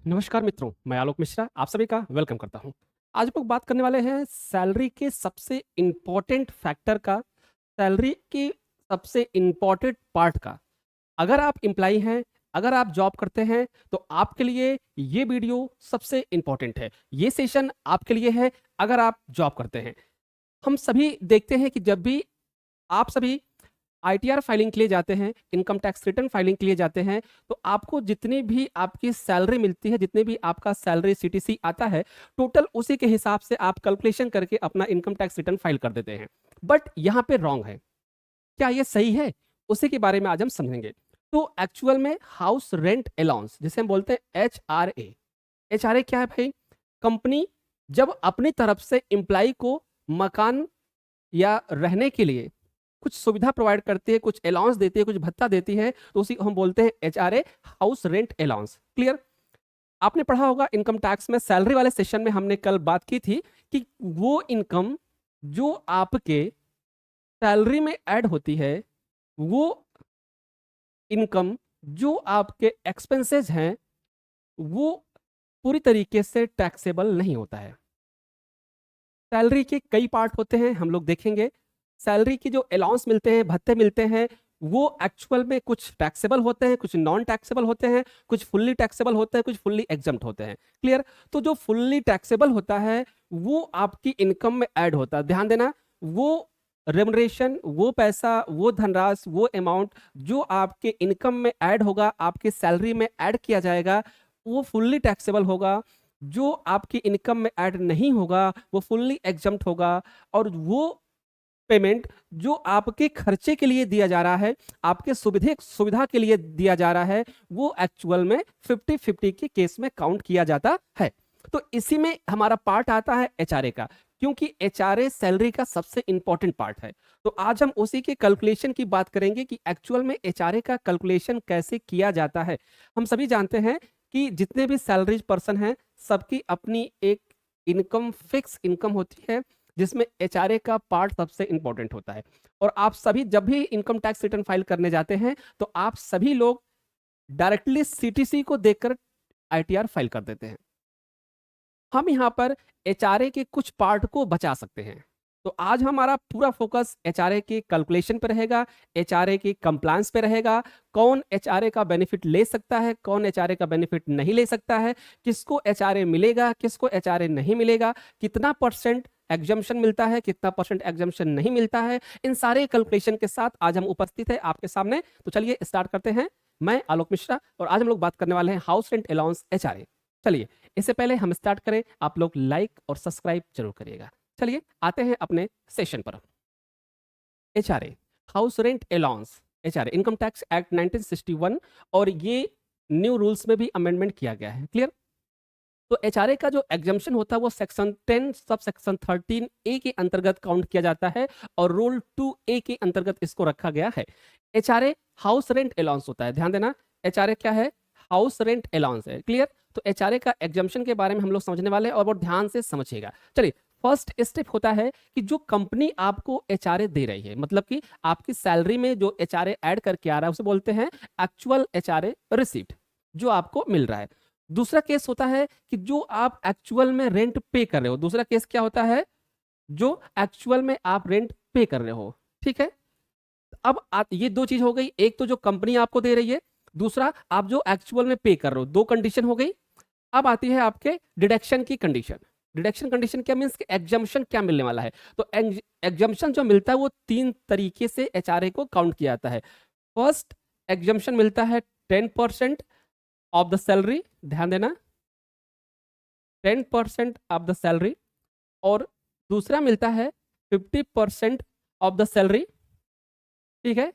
नमस्कार मित्रों, मैं आलोक मिश्रा आप सभी का वेलकम करता हूं। आज हम लोग बात करने वाले हैं सैलरी के सबसे इम्पोर्टेंट फैक्टर का, सैलरी की सबसे इम्पोर्टेंट पार्ट का। अगर आप एम्प्लॉई हैं, अगर आप जॉब करते हैं, तो आपके लिए ये वीडियो सबसे इम्पोर्टेंट है। ये सेशन आपके लिए है अगर आप जॉब करते हैं। हम सभी देखते हैं कि जब भी आप सभी आईटीआर फाइलिंग के लिए जाते हैं, इनकम टैक्स रिटर्न फाइलिंग के लिए जाते हैं, तो आपको जितनी भी आपकी सैलरी मिलती है, जितने भी आपका सैलरी सीटीसी आता है, टोटल उसी के हिसाब से आप कैलकुलेशन करके अपना इनकम टैक्स रिटर्न फाइल कर देते हैं। बट यहाँ पे रॉन्ग है। क्या ये सही है? उसी के बारे में आज हम समझेंगे। तो एक्चुअल में हाउस रेंट अलाउंस जिसे हम बोलते हैं एचआरए। एचआरए क्या है भाई? कंपनी जब अपनी तरफ से एम्प्लॉय को मकान या रहने के लिए कुछ सुविधा प्रोवाइड करती है, कुछ अलाउंस देती है, कुछ भत्ता देती है, तो उसी को हम बोलते हैं HRA, house rent allowance. Clear? आपने पढ़ा होगा इनकम टैक्स में, सैलरी वाले सेशन में हमने कल बात की थी कि वो इनकम जो आपके सैलरी में ऐड होती है, वो इनकम जो आपके एक्सपेंसेस हैं, वो पूरी तरीके से टैक्सेबल नहीं होता है। सैलरी के कई पार्ट होते हैं, हम लोग देखेंगे। सैलरी के जो अलाउंस मिलते हैं, भत्ते मिलते हैं, वो एक्चुअल में कुछ टैक्सेबल होते हैं, कुछ नॉन टैक्सेबल होते हैं, कुछ फुल्ली टैक्सेबल होते हैं, कुछ फुल्ली एग्जम्प्ट होते हैं। क्लियर? तो जो फुल्ली टैक्सेबल होता है, वो आपकी इनकम में ऐड होता है। ध्यान देना, वो रेमुनरेशन, वो पैसा, वो धनराशि, वो अमाउंट जो आपके इनकम में ऐड होगा, आपके सैलरी में ऐड किया जाएगा, वो फुल्ली टैक्सेबल होगा। जो आपकी इनकम में ऐड नहीं होगा, वो फुल्ली एग्जम्प्ट होगा। और वो पेमेंट जो आपके खर्चे के लिए दिया जा रहा है, आपके सुविधा के लिए दिया जा रहा है, वो एक्चुअल में 50-50 के केस में काउंट किया जाता है। तो इसी में हमारा पार्ट आता है एचआरए का, क्योंकि एचआरए सैलरी का सबसे इंपॉर्टेंट पार्ट है। तो आज हम उसी के कैलकुलेशन की बात करेंगे कि एक्चुअल में एचआरए का कैलकुलेशन कैसे किया जाता है। हम सभी जानते हैं कि जितने भी सैलरीज पर्सन हैं, सबकी अपनी एक इनकम, फिक्स इनकम होती है, जिसमें एचआरए का पार्ट सबसे इंपॉर्टेंट होता है। और आप सभी जब भी इनकम टैक्स रिटर्न फाइल करने जाते हैं, तो आप सभी लोग डायरेक्टली सीटीसी को देखकर आईटीआर फाइल कर देते हैं। हम यहाँ पर एचआरए के कुछ पार्ट को बचा सकते हैं। तो आज हमारा पूरा फोकस एचआरए के कैलकुलेशन पे रहेगा, एचआरए के कंप्लायंस पे रहेगा। कौन एचआरए का बेनिफिट ले सकता है, कौन एचआरए का बेनिफिट नहीं ले सकता है, किसको एचआरए मिलेगा, किसको एचआरए नहीं मिलेगा, कितना परसेंट एग्जम्पशन मिलता है, कितना परसेंट एग्जम्पशन नहीं मिलता है। इन सारे कैलकुलेशन के साथ आज हम उपस्थित है आपके सामने। तो चलिए स्टार्ट करते हैं। मैं आलोक मिश्रा और आज हम लोग बात करने वाले हैं हाउस रेंट अलाउंस एचआरए। चलिए, इससे पहले हम स्टार्ट करें, आप लोग लाइक और सब्सक्राइब जरूर करिएगा। चलिए आते हैं अपने सेशन पर। HRA, house rent allowance. HRA income tax act 1961, और ये न्यू रूल्स में भी अमेंडमेंट किया गया है। क्लियर? तो एचआरए का जो एग्जम्पशन होता है, वो सेक्शन 10 सब सेक्शन 13 ए के अंतर्गत काउंट किया जाता है, और रूल 2 ए के अंतर्गत इसको रखा गया है। एचआरए हाउस रेंट अलाउंस होता है। ध्यान देना, एचआरए क्या है? हाउस रेंट अलाउंस है। क्लियर? तो एचआरए का एग्जम्पशन के बारे में हम लोग समझने वाले हैं, और बहुत ध्यान से समझिएगा। चलिए, फर्स्ट स्टेप होता है कि जो कंपनी आपको एचआरए दे रही है, मतलब कि आपकी सैलरी में जो एचआरए ऐड करके आ रहा है, उसे बोलते हैं एक्चुअल एचआरए रिसीप्ट, जो आपको मिल रहा है। दूसरा केस होता है कि जो आप एक्चुअल में रेंट पे कर रहे हो। दूसरा केस क्या होता है? जो एक्चुअल में आप रेंट पे कर रहे हो। ठीक है? अब आप, ये दो चीज हो गई, एक तो जो कंपनी आपको दे रही है, दूसरा आप जो एक्चुअल में पे कर रहे हो। दो कंडीशन हो गई। अब आती है आपके डिडक्शन की कंडीशन। डिडक्शन कंडीशन क्या मीन्स कि एग्जम्पशन क्या मिलने वाला है। तो एग्जम्पशन जो मिलता है, वो तीन तरीके से एचआरए को काउंट किया जाता है। फर्स्ट एग्जम्पशन मिलता है 10% ऑफ द सैलरी। ध्यान देना, 10% ऑफ द सैलरी। और दूसरा मिलता है 50% ऑफ द सैलरी। ठीक है?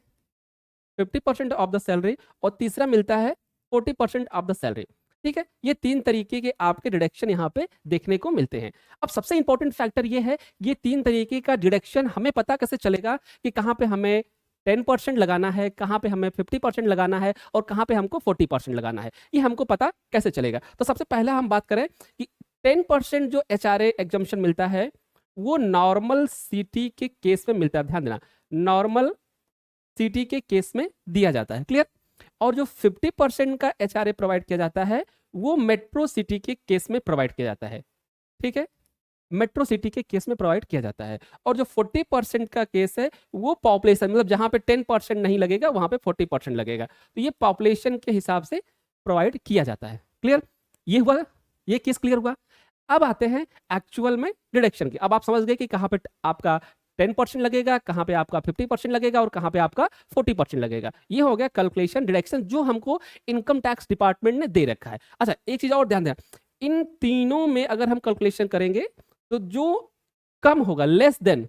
50% ऑफ द सैलरी। और तीसरा मिलता है 40% ऑफ द सैलरी। ठीक है? ये तीन तरीके के आपके डिडक्शन यहाँ पे देखने को मिलते हैं। अब सबसे इंपॉर्टेंट फैक्टर ये है, ये तीन तरीके का डिडक्शन हमें पता कैसे चलेगा कि कहाँ पे हमें 10% लगाना है, कहाँ पे हमें 50% लगाना है, और कहाँ पे हमको 40% लगाना है। ये हमको पता कैसे चलेगा? तो सबसे पहले हम बात करें कि 10% जो एचआरए एग्जम्पशन मिलता है, वो नॉर्मल सीटी के केस में मिलता है। ध्यान देना, नॉर्मल सीटी के केस में दिया जाता है। क्लियर? और जो 50% का HRA प्रोवाइड किया जाता है वो मेट्रो सिटी के केस में प्रोवाइड किया जाता है। ठीक है, मेट्रो सिटी के केस में प्रोवाइड किया जाता है। और जो 40% का केस है वो पॉपुलेशन, मतलब जहां पे 10% नहीं लगेगा वहां पे 40% लगेगा, तो ये पॉपुलेशन के हिसाब से प्रोवाइड किया जाता है। क्लियर, ये हुआ, ये केस क्लियर हुआ। अब आते हैं एक्चुअल में डिडक्शन की। अब आप समझ गए कि कहां पे आपका 10% लगेगा, कहां पे आपका 50% लगेगा और कहां पे आपका 40% लगेगा। ये हो गया कैलकुलेशन डिडक्शन जो हमको इनकम टैक्स डिपार्टमेंट ने दे रखा है। अच्छा, एक चीज और ध्यान दें, इन तीनों में अगर हम कैलकुलेशन करेंगे तो जो कम होगा, लेस देन,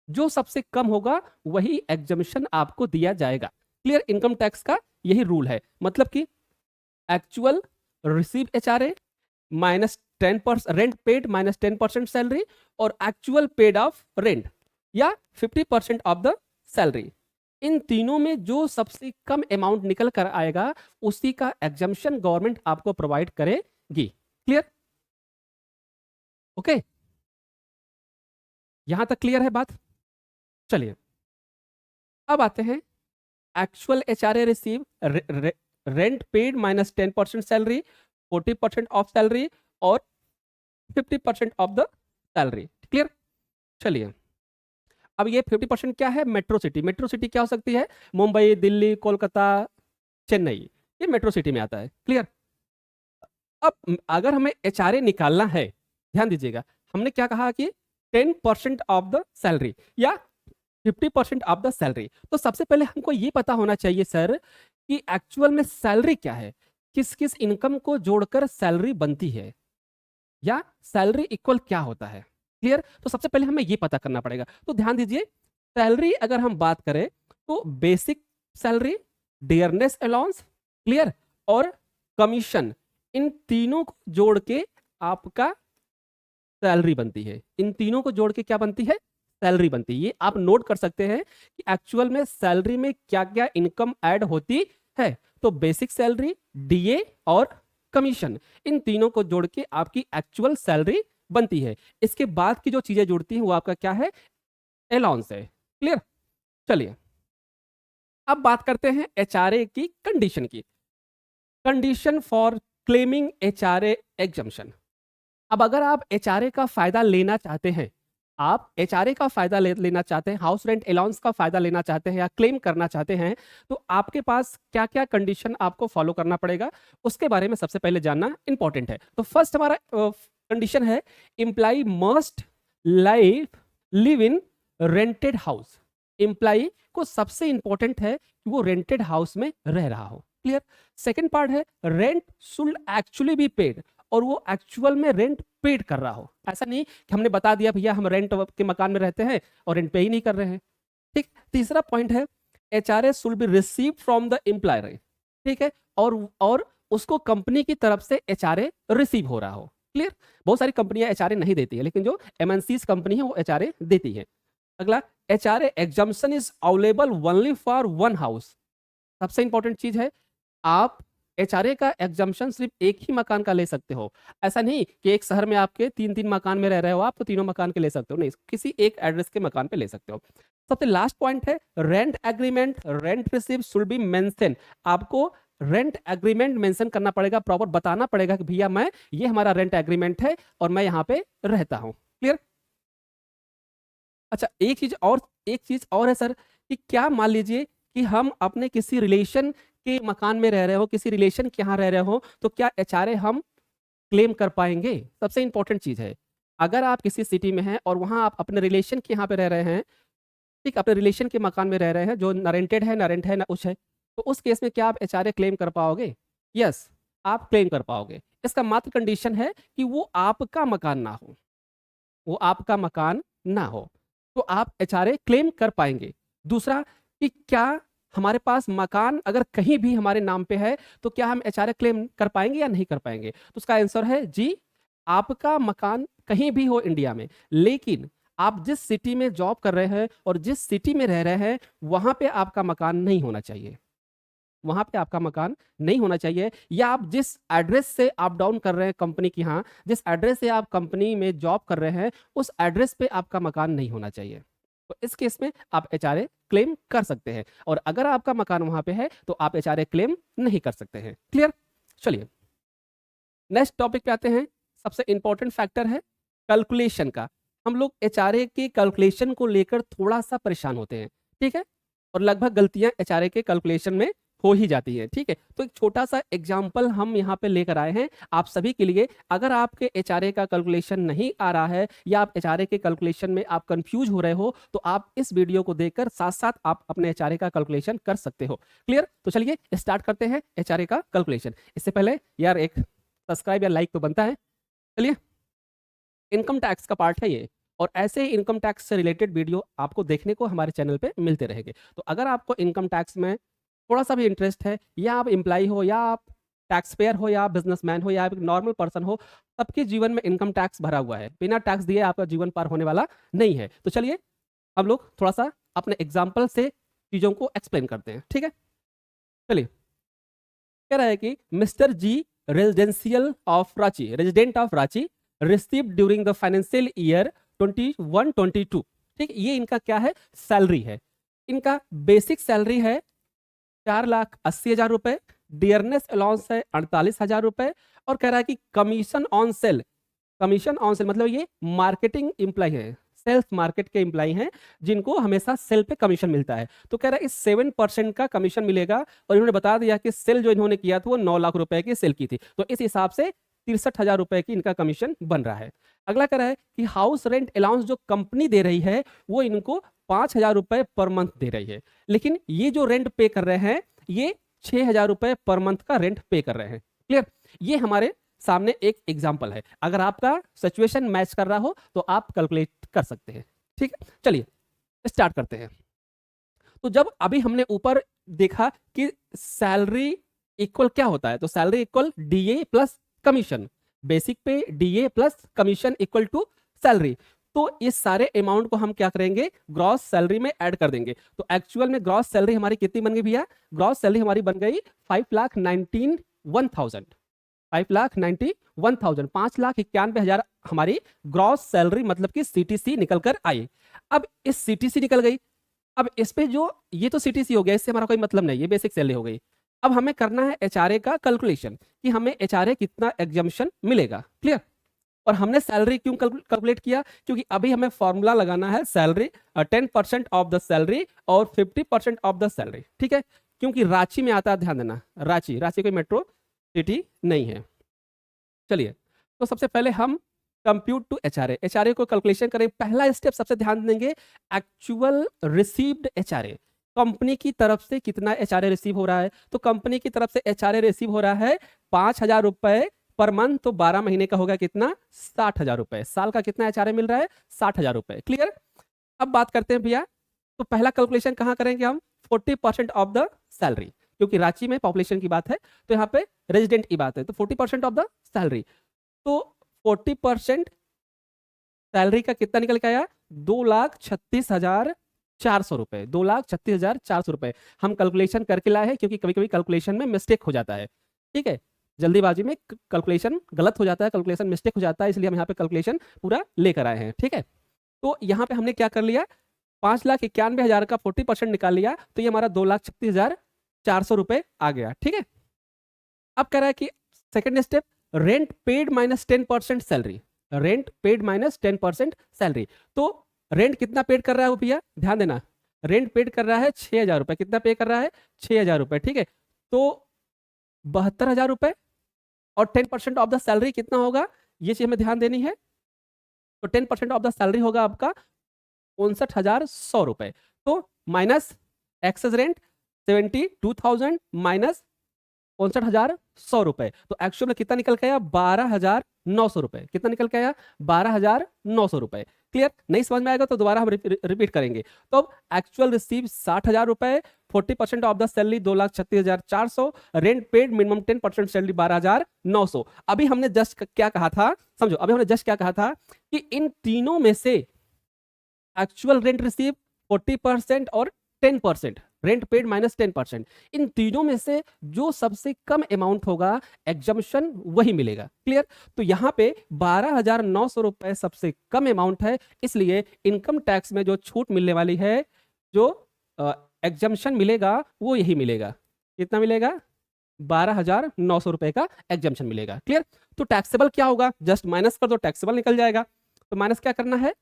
जो सबसे कम होगा वही एग्जम्पशन आपको दिया जाएगा। क्लियर, इनकम टैक्स का यही रूल है। मतलब कि actual receive HRA minus 10% rent paid minus 10% salary, और एक्चुअल पेड ऑफ रेंट या 50% ऑफ द सैलरी, इन तीनों में जो सबसे कम अमाउंट निकल कर आएगा उसी का एग्जम्पशन गवर्नमेंट आपको प्रोवाइड करेगी। क्लियर, ओके, यहां तक क्लियर है बात। चलिए अब आते हैं actual HRA receive, rent paid minus 10% salary, 40% of salary और 50% ऑफ द सैलरी। क्लियर, चलिए अब ये 50% क्या है, मेट्रो सिटी। मेट्रो सिटी क्या हो सकती है, मुंबई, दिल्ली, कोलकाता, चेन्नई, ये मेट्रो सिटी में आता है। क्लियर, अब अगर हमें HRA निकालना है, ध्यान दीजिएगा, हमने क्या कहा कि 10% ऑफ द सैलरी या 50% ऑफ द सैलरी। तो सबसे पहले हमको ये पता होना चाहिए सर कि एक्चुअल में सैलरी क्या है, किस किस इनकम को जोड़कर सैलरी बनती है, या सैलरी इक्वल क्या होता है। क्लियर, तो सबसे पहले हमें ये पता करना पड़ेगा। तो ध्यान दीजिए, सैलरी अगर हम बात करें तो basic salary, dearness allowance, clear, और कमीशन, इन तीनों को जोड़ के आपका सैलरी बनती है। इन तीनों को जोड़ के क्या बनती है, सैलरी बनती है। ये आप नोट कर सकते हैं कि एक्चुअल में सैलरी में क्या क्या इनकम ऐड होती है। तो बेसिक सैलरी, DA और कमीशन, इन तीनों को जोड़ के आपकी एक्चुअल सैलरी बनती है। इसके बाद की जो चीजें जुड़ती हैं वो आपका क्या है, अलाउंस है। क्लियर, चलिए अब बात करते हैं HRA की कंडीशन की। Condition for claiming HRA exemption. अब अगर आप HRA का फायदा लेना चाहते हैं, आप HRA का फायदा लेना चाहते हैं, हाउस रेंट अलाउंस का फायदा लेना चाहते हैं या क्लेम करना चाहते हैं, तो आपके पास क्या क्या कंडीशन आपको फॉलो करना पड़ेगा उसके बारे में सबसे पहले जानना इंपॉर्टेंट है। तो फर्स्ट हमारा कंडीशन है, employ must live in rented house. Employ को सबसे इंपॉर्टेंट है कि वो रेंटेड हाउस में रह रहा हो। क्लियर, सेकेंड पार्ट है, rent should actually be paid, और वो एक्चुअल में रेंट पेड कर रहा हो। ऐसा नहीं कि हमने बता दिया भैया हम रेंट के मकान में रहते हैं और रेंट पे ही नहीं कर रहे हैं। ठीक, तीसरा पॉइंट है, HRA should be receive from the employer. ठीक है, और उसको कंपनी की तरफ से HRA रिसीव हो रहा हो। क्लियर, बहुत सारी कंपनियां HRA नहीं देती है, लेकिन जो MNCs कंपनी है वो HRA देती है। अगला, HRA exemption is available only for one house. सबसे इंपॉर्टेंट चीज है, आप HRA का एग्जम्पशन सिर्फ एक ही मकान का ले सकते हो। ऐसा नहीं कि एक शहर में आपके 3-3 मकान में रह रहे हो आप, तो तीनों मकान के ले सकते हो, नहीं, किसी एक एड्रेस के मकान पे ले सकते हो। सबसे लास्ट पॉइंट है, rent agreement, rent receive should be mention. आपको रेंट एग्रीमेंट मेंशन करना पड़ेगा, प्रॉपर बताना पड़ेगा कि भैया मैं, ये हमारा रेंट एग्रीमेंट है और मैं यहाँ पे रहता हूँ। क्लियर, अच्छा एक चीज और है सर, कि क्या मान लीजिए कि हम अपने किसी रिलेशन के मकान में रह रहे हो, किसी रिलेशन के यहाँ रह रहे हो, तो क्या HRA हम क्लेम कर पाएंगे। सबसे इंपॉर्टेंट चीज है, अगर आप किसी सिटी में हैं और वहां आप अपने रिलेशन के यहाँ पे रह रहे हैं, ठीक, अपने रिलेशन के मकान में रह रहे हैं जो ना रेंटेड है, ना रेंट है, ना कुछ है, तो उस केस में क्या आप HRA क्लेम कर पाओगे। यस, आप क्लेम कर पाओगे। इसका मात्र कंडीशन है कि वो आपका मकान ना हो, वो आपका मकान ना हो, तो आप HRA क्लेम कर पाएंगे। दूसरा, कि क्या हमारे पास मकान अगर कहीं भी हमारे नाम पे है तो क्या हम HRA क्लेम कर पाएंगे या नहीं कर पाएंगे। तो उसका आंसर है जी, आपका मकान कहीं भी हो इंडिया में, लेकिन आप जिस सिटी में जॉब कर रहे हैं और जिस सिटी में रह रहे हैं वहां पे आपका मकान नहीं होना चाहिए। वहां पे आपका मकान नहीं होना चाहिए, या आप जिस एड्रेस से अप डाउन कर रहे हैं कंपनी की, यहाँ जिस एड्रेस से आप कंपनी में जॉब कर रहे हैं उस एड्रेस पे आपका मकान नहीं होना चाहिए। तो इस केस में आप एचआरए क्लेम कर सकते हैं, और अगर आपका मकान वहां पे है तो आप एचआरए क्लेम नहीं कर सकते हैं। क्लियर? चलिए नेक्स्ट टॉपिक पे आते हैं। सबसे इंपॉर्टेंट फैक्टर है कैलकुलेशन का। हम लोग एचआरए के कैलकुलेशन को लेकर थोड़ा सा परेशान होते हैं, ठीक है, और लगभग गलतियां एचआरए के कैलकुलेशन में हो ही जाती है, ठीक है। तो एक छोटा सा एग्जांपल हम यहाँ पे लेकर आए हैं आप सभी के लिए। अगर आपके एचआरए का कैलकुलेशन नहीं आ रहा है या आप एचआरए के कैलकुलेशन में आप कंफ्यूज हो रहे हो, तो आप इस वीडियो को देखकर साथ साथ आप अपने एचआरए का कैलकुलेशन कर सकते हो। क्लियर? तो चलिए स्टार्ट करते हैं एचआरए का कैलकुलेशन। इससे पहले यार एक सब्सक्राइब या लाइक तो बनता है। चलिए, इनकम टैक्स का पार्ट है ये, और ऐसे ही इनकम टैक्स से रिलेटेड वीडियो आपको देखने को हमारे चैनल पे मिलते रहेंगे। तो अगर आपको इनकम टैक्स में थोड़ा सा भी इंटरेस्ट है, या आप एम्प्लॉय हो, या आप टैक्स पेयर हो, या आप बिजनेसमैन हो, या आप एक नॉर्मल पर्सन हो, सबके जीवन में इनकम टैक्स भरा हुआ है। बिना टैक्स दिए आपका जीवन पार होने वाला नहीं है। तो चलिए हम लोग थोड़ा सा अपने एग्जाम्पल से चीज़ों को एक्सप्लेन करते हैं, ठीक है। चलिए, कह रहा है कि mister G residential of Ranchi, resident of Ranchi, receive during the financial year 21-22। ठीक, ये इनका क्या है? सैलरी है। इनका बेसिक सैलरी है 4,80,000 रुपए, डियरनेस अलाउंस है 48,000 रुपए, और कह रहा है कि commission on sale, commission on sale मतलब ये मार्केटिंग एम्प्लॉय है, सेल्स मार्केट के एम्प्लॉय हैं जिनको हमेशा सेल पे कमीशन मिलता है। तो कह रहा है इस 7% का कमीशन मिलेगा, और इन्होंने बता दिया कि सेल जो इन्होंने किया था वो 9 लाख रुपए की सेल की थी, तो इस हिसाब से 63,000 रुपए की इनका कमीशन बन रहा है। अगला कह रहा है कि हाउस रेंट अलाउंस जो कंपनी दे रही है वो इनको 5,000 रुपए पर मंथ दे रही है, लेकिन ये जो रेंट पे कर रहे हैं ये 6,000 रुपए पर मंथ का रेंट पे कर रहे हैं। क्लियर? ये हमारे सामने एक एग्जाम्पल है। अगर आपका सिचुएशन मैच कर रहा हो तो आप कैलकुलेट कर सकते हैं, ठीक है। चलिए स्टार्ट करते हैं। तो जब अभी हमने ऊपर देखा कि सैलरी इक्वल क्या होता है, तो salary equal DA plus commission, basic pay DA plus commission equal to salary. तो इस सारे अमाउंट को हम क्या करेंगे? ग्रॉस सैलरी में ऐड कर देंगे। तो एक्चुअल में ग्रॉस सैलरी हमारी कितनी बन गई भैया? ग्रॉस सैलरी हमारी बन गई 5,91,000, 5,91,000, 5,91,000 हमारी ग्रॉस सैलरी मतलब कि सीटीसी निकल कर आई। अब इस सीटीसी निकल गई, अब इस पे जो ये तो सीटीसी हो गया, इससे हमारा कोई मतलब नहीं, ये बेसिक सैलरी हो गई। अब हमें करना है एचआरए का कैलकुलेशन कि हमें एचआरए कितना एग्जम्पशन मिलेगा। क्लियर? और हमने सैलरी क्यों कैलकुलेट किया? क्योंकि अभी हमें फॉर्मूला लगाना है सैलरी 10% ऑफ द सैलरी और 50% ऑफ द सैलरी, ठीक है। क्योंकि रांची में आता है, ध्यान देना, रांची, रांची कोई मेट्रो सिटी नहीं है। चलिए, तो सबसे पहले हम कंप्यूट टू एचआरए, एचआरए को कैलकुलेशन करें। पहला स्टेप सबसे ध्यान देंगे, एक्चुअल रिसीव्ड एचआरए, कंपनी की तरफ से कितना एचआरए रिसीव हो रहा है। तो कंपनी की तरफ से एचआरए रिसीव हो रहा है 5,000 रुपए पर मंथ, तो 12 महीने का होगा कितना? 60,000 रुपए। साल का कितना एचआरए मिल रहा है? 60,000 रुपए। क्लियर? अब बात करते हैं भैया, तो पहला कैलकुलेशन कहां करेंगे हम? 40% ऑफ द सैलरी, क्योंकि रांची में पॉपुलेशन की बात है तो यहाँ पे रेजिडेंट की बात है, तो 40% ऑफ द सैलरी। तो 40% सैलरी का कितना निकल के आया? 2,36,400 रुपए, 2,36,400 रुपए हम कैलकुलेशन करके लाए हैं, क्योंकि कभी कभी कैलकुलेशन में मिस्टेक हो जाता है, ठीक है, जल्दीबाजी में कैलकुलेशन गलत हो जाता है, कैलकुलेशन मिस्टेक हो जाता है, इसलिए हम यहाँ पे कैलकुलेशन पूरा लेकर आए हैं, ठीक है। तो यहाँ पे हमने क्या कर लिया? 5,91,000 का 40% निकाल लिया, तो ये हमारा 2,36,400 रुपए आ गया, ठीक है। अब कह रहा है कि second step, rent paid minus 10% salary, rent paid minus 10% salary. तो रेंट कितना पेड कर रहा है वो भैया? ध्यान देना, रेंट पेड कर रहा है 6,000 रुपए। कितना पे कर रहा है? 6,000 रुपए, ठीक है। तो 72,000 रुपए, और 10% ऑफ द सैलरी कितना होगा, ये चीज हमें ध्यान देनी है। तो 10% ऑफ द सैलरी होगा आपका 59,100 रुपए। तो माइनस एक्सेस रेंट 72,000 माइनस 59,100 रुपए, तो एक्चुअल में कितना निकल के आया? 12,900 रुपए। कितना निकल के आया? 12,900 रुपए। क्लियर? नहीं समझ में आएगा तो दोबारा हम रिपीट करेंगे। तो अब एक्चुअल रिसीव 60,000 रुपए, 40% of the salary 2,36,400, rent paid minimum 10% salary 12,900। अभी हमने जस्ट क्या कहा था, समझो, अभी हमने जस्ट क्या कहा था कि इन तीनों में से एक्चुअल रेंट रिसीव 40% और 10%, रेंट पेड माइनस 10%। इन तीनों में से जो सबसे कम अमाउंट होगा एग्जम्पशन वही मिलेगा। क्लियर? तो यहाँ पे 12,900 रुपए सबसे कम अमाउंट है, इसलिए इनकम टैक्स में जो छूट मिलने वाली है, जो एग्जम्पशन मिलेगा वो यही मिलेगा। कितना मिलेगा? 12,900 रुपए का एग्जम्पशन मिलेगा। क्लियर? तो टैक्सेबल क्या होगा? जस्ट माइनस कर दो, टैक्सेबल निकल जाएगा। तो माइनस क्या करना है?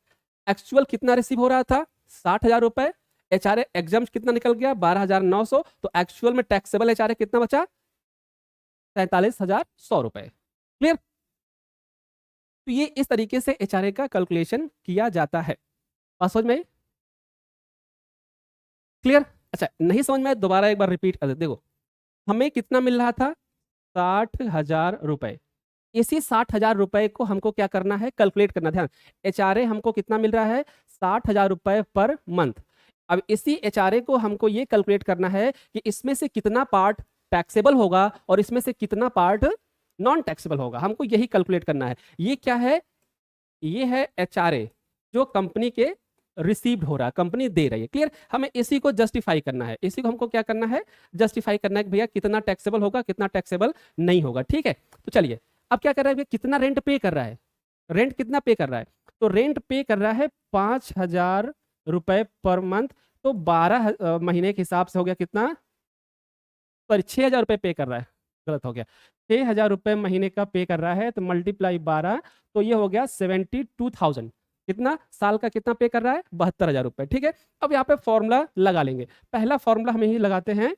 एक्चुअल कितना रिसीव हो रहा था? 60,000 रुपए। एचआरए एग्जाम कितना निकल गया? 12,900। तो एक्चुअल में टैक्सेबल एचआरए कितना बचा? 47,100 रुपए। क्लियर? तो ये इस तरीके से एचआरए का कैलकुलेशन किया जाता है। बात समझ में? क्लियर? अच्छा, नहीं समझ में दोबारा एक बार रिपीट कर दे। देखो, हमें कितना मिल रहा था? 60,000 रुपए। इसी 60,000 रुपए को हमको क्या करना है? कैलकुलेट करना। ध्यान, एचआरए हमको कितना मिल रहा है? 60,000 रुपए पर मंथ। अब इसी एचआरए को हमको ये कैलकुलेट करना है कि इसमें से कितना पार्ट टैक्सेबल होगा और इसमें से कितना पार्ट नॉन टैक्सेबल होगा। हमको यही कैलकुलेट करना है। ये क्या है? ये है एचआरए जो कंपनी के रिसीव्ड हो रहा है, कंपनी दे रही है। क्लियर? हमें इसी को जस्टिफाई करना है। इसी को हमको क्या करना है? जस्टिफाई करना है कि भैया कितना टैक्सेबल होगा, कितना टैक्सेबल नहीं होगा। ठीक है? तो चलिए, अब क्या कर रहा है भैया? कितना रेंट पे कर रहा है? रेंट कितना पे कर रहा है? तो रेंट पे कर रहा है 5,000 रुपए पर मंथ। तो 12 महीने के हिसाब से हो गया कितना? सॉरी, 6,000 रुपए पे कर रहा है। गलत हो गया। 6,000 रुपए महीने का पे कर रहा है, तो मल्टीप्लाई 12, तो ये हो गया 72,000। कितना साल का कितना पे कर रहा है? 72,000 रुपए। ठीक है? अब यहाँ पे फॉर्मूला लगा लेंगे। पहला फॉर्मूला हम यही लगाते हैं,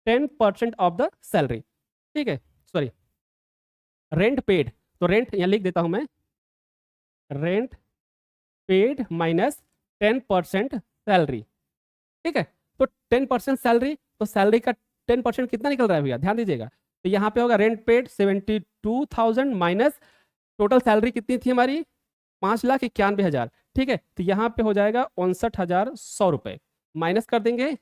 10% ऑफ द सैलरी। ठीक है? Sorry, rent paid. तो रेंट यहाँ लिख देता हूं मैं, रेंट पेड माइनस 10% सैलरी। ठीक है? तो 10% सैलरी, तो सैलरी का 10% कितना निकल रहा है भैया? ध्यान दीजिएगा। तो यहाँ पे होगा rent paid 72,000 minus total salary कितनी थी हमारी? 5,91,000। ठीक है? तो यहाँ पे हो जाएगा 59,100 रुपए। माइनस कर देंगे,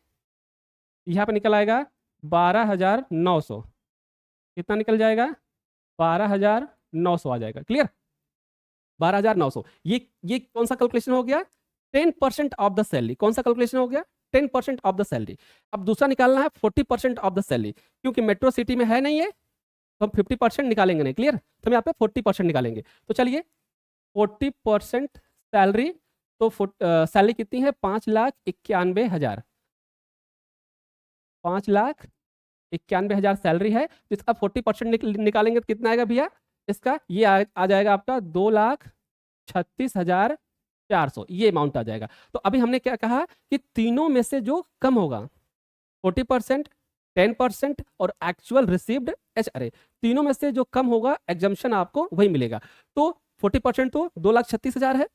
यहाँ पे निकल आएगा 12,900। कितना निकल जाएगा? 12,900 आ जाएगा। क्लियर? 12,900। ये कौन सा कैलकुलेशन हो गया? 10% ऑफ द सैलरी। कौन सा कैलकुलेशन हो गया? 10% ऑफ द सैलरी। अब दूसरा निकालना है 40% ऑफ द सैलरी। क्योंककि मेट्रो सिटी में है नहीं है, तो हम 50% निकालेंगे नहीं। क्लियर? तो हम यहाँ पे 40% निकालेंगे। तो चलिए, 40% सैलरी, तो सैलरी कितनी है? 5,91,000। 5,91,000 सैलरी है। तो इसका 40% निकालेंगे तो कितना आएगा भैया? इसका ये आ जाएगा आपका 2,36,400। ये अमाउंट आ जाएगा। तो अभी हमने क्या कहा कि तीनों में से जो कम होगा, 40%, 10% और एक्चुअल रिसीव्ड एचआरए, तीनों में से जो कम होगा एग्जम्पशन आपको वही मिलेगा। तो 40% तो 2,36,000 है,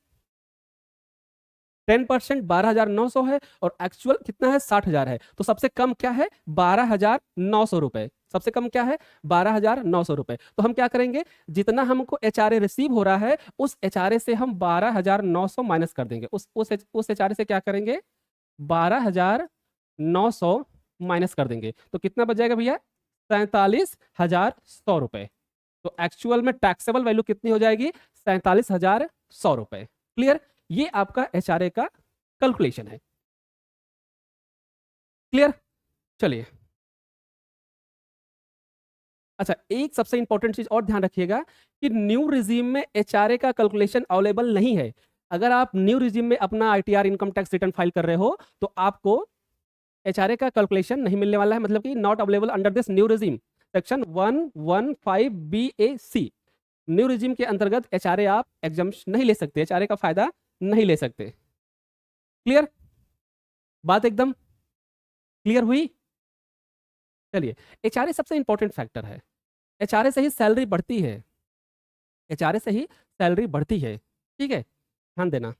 10% 12,900 है और एक्चुअल कितना है? 60,000 है। तो सबसे कम क्या है? 12,900 रुपए। सबसे कम क्या है? 12,900 रुपए। तो हम क्या करेंगे? जितना हमको एचआरए रिसीव हो रहा है, उस एचआरए से हम 12,900 माइनस कर देंगे। उस एचआरए से क्या करेंगे? 12,900 माइनस कर देंगे। तो कितना बच जाएगा भैया? 47,100 रुपए। तो एक्चुअल में टैक्सेबल वैल्यू कितनी हो जाएगी? 47,100 रुपए। क्लियर? ये आपका एचआरए का कैलकुलेशन है। क्लियर? चलिए, अच्छा, एक सबसे इंपॉर्टेंट चीज और ध्यान रखिएगा कि न्यू रिजीम में एचआरए का कैलकुलेशन अवेलेबल नहीं है। अगर आप न्यू रिजीम में अपना ITR income tax return file कर रहे हो, तो आपको एचआरए का कैलकुलेशन नहीं मिलने वाला है। मतलब कि not available under this new regime, section 115BAC। New regime के अंतर्गत एचआरए आप एग्जाम्पशन नहीं ले सकते, एचआरए का फायदा नहीं ले सकते। क्लियर? बात एकदम क्लियर हुई? चलिए, एचआरए सबसे इंपॉर्टेंट फैक्टर है। एचआरए से ही सैलरी बढ़ती है। एचआरए से ही सैलरी बढ़ती है। ठीक है? ध्यान देना।